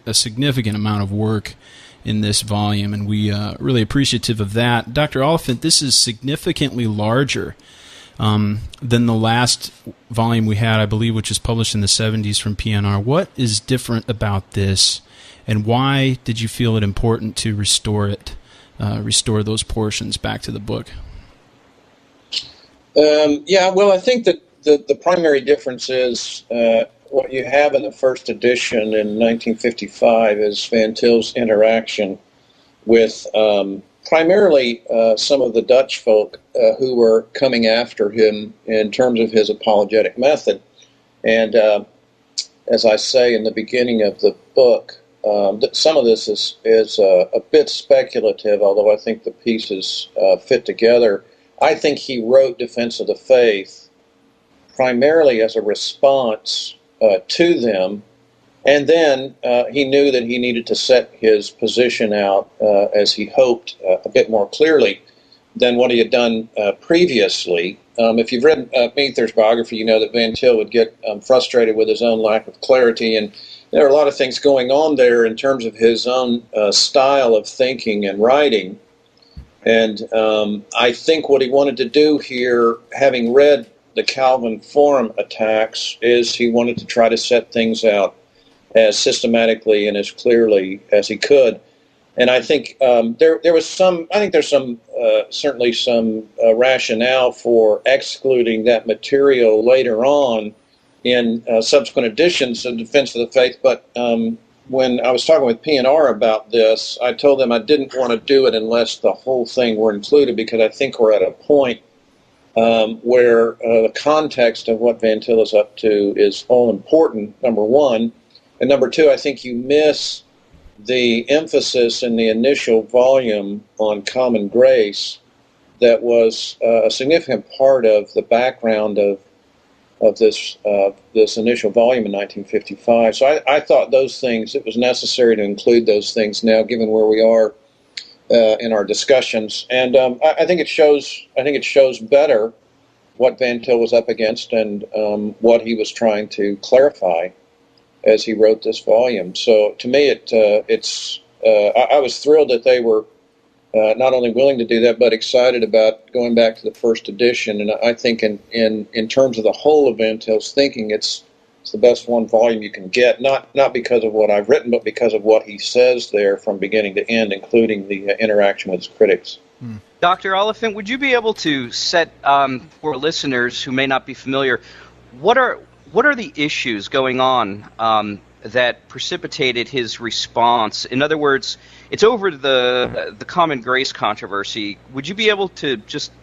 a significant amount of work in this volume, and we really appreciative of that. Dr. Oliphint, this is significantly larger than the last volume we had, I believe, which was published in the 70s from PNR. What is different about this, and why did you feel it important to restore those portions back to the book? I think that the primary difference is what you have in the first edition in 1955 is Van Til's interaction with primarily some of the Dutch folk who were coming after him in terms of his apologetic method. And as I say in the beginning of the book, some of this is a bit speculative, although I think the pieces fit together. I think he wrote Defense of the Faith primarily as a response to them, and then he knew that he needed to set his position out, as he hoped, a bit more clearly than what he had done previously. If you've read Meether's biography, you know that Van Til would get frustrated with his own lack of clarity, and there are a lot of things going on there in terms of his own style of thinking and writing. And I think what he wanted to do here, having read the Calvin Forum attacks, is he wanted to try to set things out as systematically and as clearly as he could. And I think there's certainly some rationale for excluding that material later on in subsequent editions of Defense of the Faith. But when I was talking with PNR about this, I told them I didn't want to do it unless the whole thing were included, because I think we're at a point where the context of what Van Til is up to is all important, number one. And number two, I think you miss the emphasis in the initial volume on common grace that was a significant part of the background of this initial volume in 1955. So I thought those things, it was necessary to include those things now, given where we are in our discussions. And I think it shows better what Van Til was up against and what he was trying to clarify as he wrote this volume. So to me, I was thrilled that they were not only willing to do that, but excited about going back to the first edition. And I think in terms of the whole of Van Til's thinking, it's the best one volume you can get, not because of what I've written, but because of what he says there from beginning to end, including the interaction with his critics. Dr. Oliphint, would you be able to set, for listeners who may not be familiar, what are the issues going on that precipitated his response? In other words, it's over the common grace controversy. Would you be able to just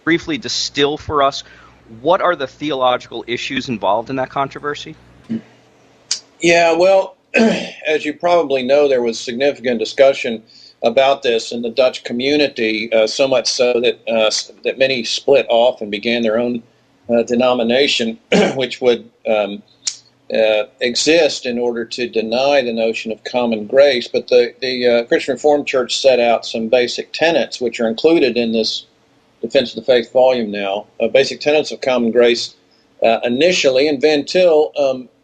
briefly distill for us what are the theological issues involved in that controversy? Yeah, well, as you probably know, there was significant discussion about this in the Dutch community, so much so that many split off and began their own denomination, which would exist in order to deny the notion of common grace. But the Christian Reformed Church set out some basic tenets, which are included in this Defense of the Faith volume now, basic tenets of common grace initially, and Van Til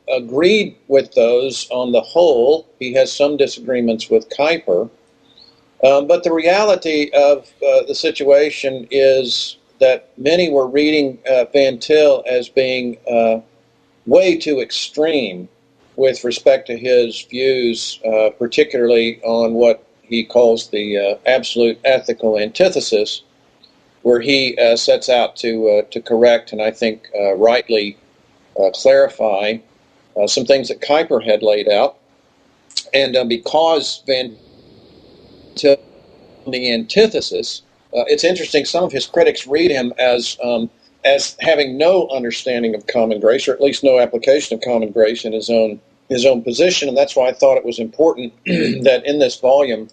agreed with those on the whole. He has some disagreements with Kuyper, but the reality of the situation is that many were reading Van Til as being way too extreme with respect to his views, particularly on what he calls the absolute ethical antithesis, where he sets out to correct and I think rightly clarify some things that Kuyper had laid out. And because Van Til, the antithesis, it's interesting, some of his critics read him as having no understanding of common grace, or at least no application of common grace in his own position, and that's why I thought it was important that in this volume,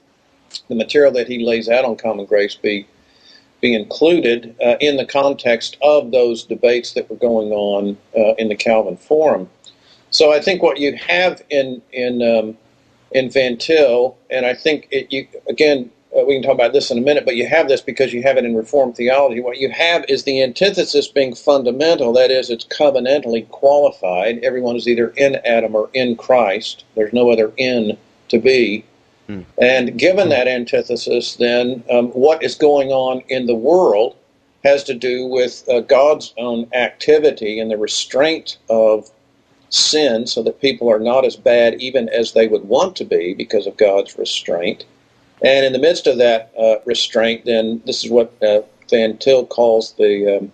the material that he lays out on common grace be included in the context of those debates that were going on in the Calvin Forum. So I think what you have in Van Til, and I think we can talk about this in a minute, but you have this because you have it in Reformed theology. What you have is the antithesis being fundamental, that is, it's covenantally qualified. Everyone is either in Adam or in Christ. There's no other in to be. And given that antithesis, then what is going on in the world has to do with God's own activity and the restraint of sin so that people are not as bad even as they would want to be because of God's restraint. And in the midst of that restraint, then this is what Van Til calls the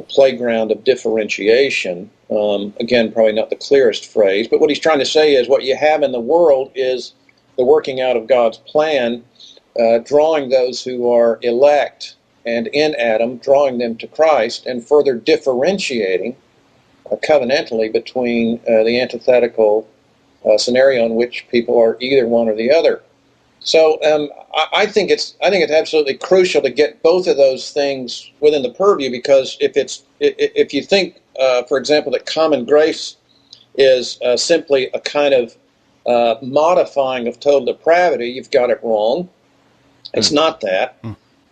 playground of differentiation. Again, probably not the clearest phrase, but what he's trying to say is what you have in the world is the working out of God's plan, drawing those who are elect and in Adam, drawing them to Christ, and further differentiating covenantally between the antithetical scenario in which people are either one or the other. So I think it's absolutely crucial to get both of those things within the purview, because if you think, for example, that common grace is simply a kind of modifying of total depravity, you've got it wrong. It's not that.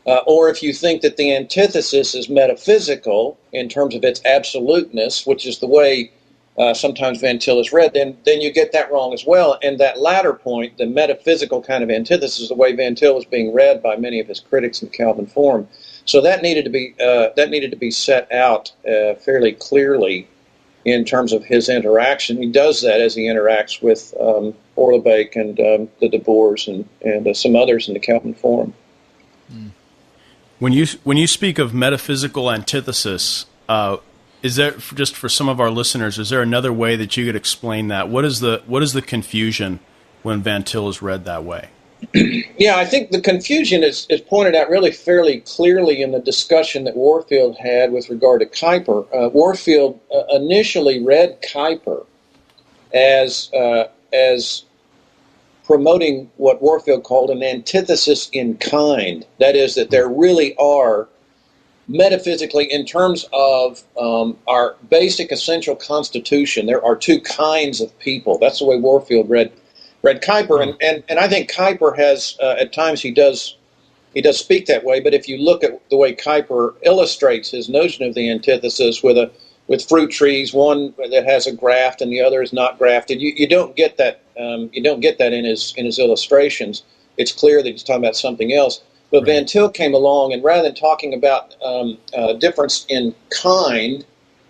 Or if you think that the antithesis is metaphysical in terms of its absoluteness, which is the way sometimes Van Til is read, then you get that wrong as well. And that latter point, the metaphysical kind of antithesis, is the way Van Til is being read by many of his critics in Calvin Forum. So that needed to be set out fairly clearly in terms of his interaction. He does that as he interacts with Oliphint and the De Boers and some others in the Calvin Forum. When you speak of metaphysical antithesis, is there, just for some of our listeners, is there another way that you could explain that? What is the confusion when Van Til is read that way? Yeah, I think the confusion is pointed out really fairly clearly in the discussion that Warfield had with regard to Kuyper. Warfield initially read Kuyper as promoting what Warfield called an antithesis in kind. That is, that there really are, metaphysically, in terms of our basic essential constitution, there are two kinds of people. That's the way Warfield read Kuyper, and I think Kuyper has, at times he does speak that way, but if you look at the way Kuyper illustrates his notion of the antithesis with fruit trees, one that has a graft and the other is not grafted, you don't get that in his illustrations. It's clear that he's talking about something else. But right. Van Til came along, and rather than talking about difference in kind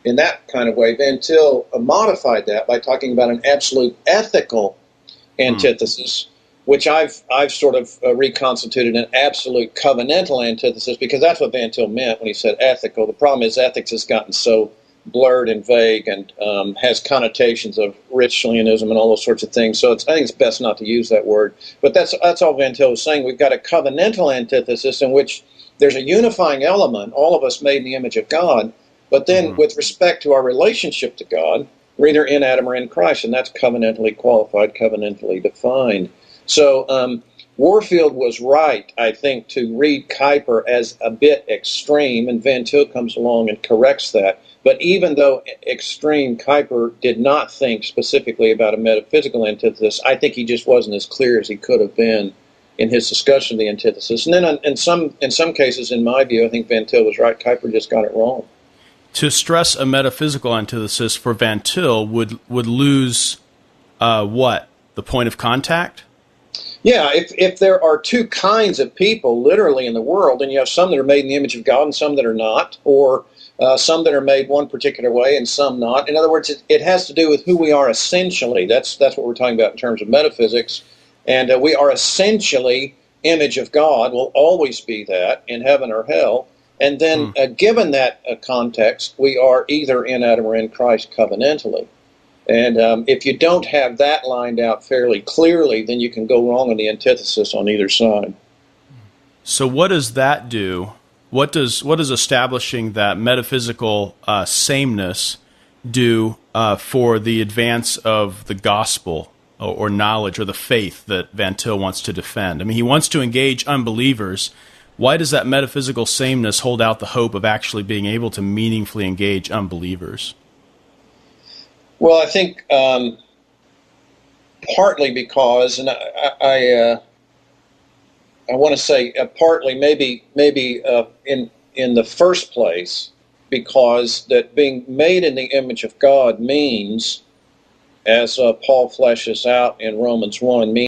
in that kind of way, Van Til modified that by talking about an absolute ethical antithesis, which I've sort of reconstituted an absolute covenantal antithesis, because that's what Van Til meant when he said ethical. The problem is ethics has gotten so blurred and vague and has connotations of Ritschlianism and all those sorts of things. So I think it's best not to use that word. But that's all Van Til was saying. We've got a covenantal antithesis in which there's a unifying element, all of us made in the image of God, but then with respect to our relationship to God, we're either in Adam or in Christ, and that's covenantally qualified, covenantally defined. So Warfield was right, I think, to read Kuyper as a bit extreme, and Van Til comes along and corrects that. But even though extreme, Kuyper did not think specifically about a metaphysical antithesis. I think he just wasn't as clear as he could have been in his discussion of the antithesis. And then in some cases, in my view, I think Van Til was right. Kuyper just got it wrong. To stress a metaphysical antithesis for Van Til would lose what? The point of contact? Yeah, if there are two kinds of people literally in the world, and you have some that are made in the image of God and some that are not, or some that are made one particular way and some not. In other words, it has to do with who we are essentially. That's what we're talking about in terms of metaphysics. And we are essentially image of God, will always be that in heaven or hell. And then given that context, we are either in Adam or in Christ covenantally. And if you don't have that lined out fairly clearly, then you can go wrong in the antithesis on either side. So what does that do? What does establishing that metaphysical sameness do for the advance of the gospel or knowledge or the faith that Van Til wants to defend? I mean, he wants to engage unbelievers. Why does that metaphysical sameness hold out the hope of actually being able to meaningfully engage unbelievers? Well, I think partly because, and I want to say partly maybe in the first place, because that being made in the image of God means, as Paul fleshes out in Romans 1, means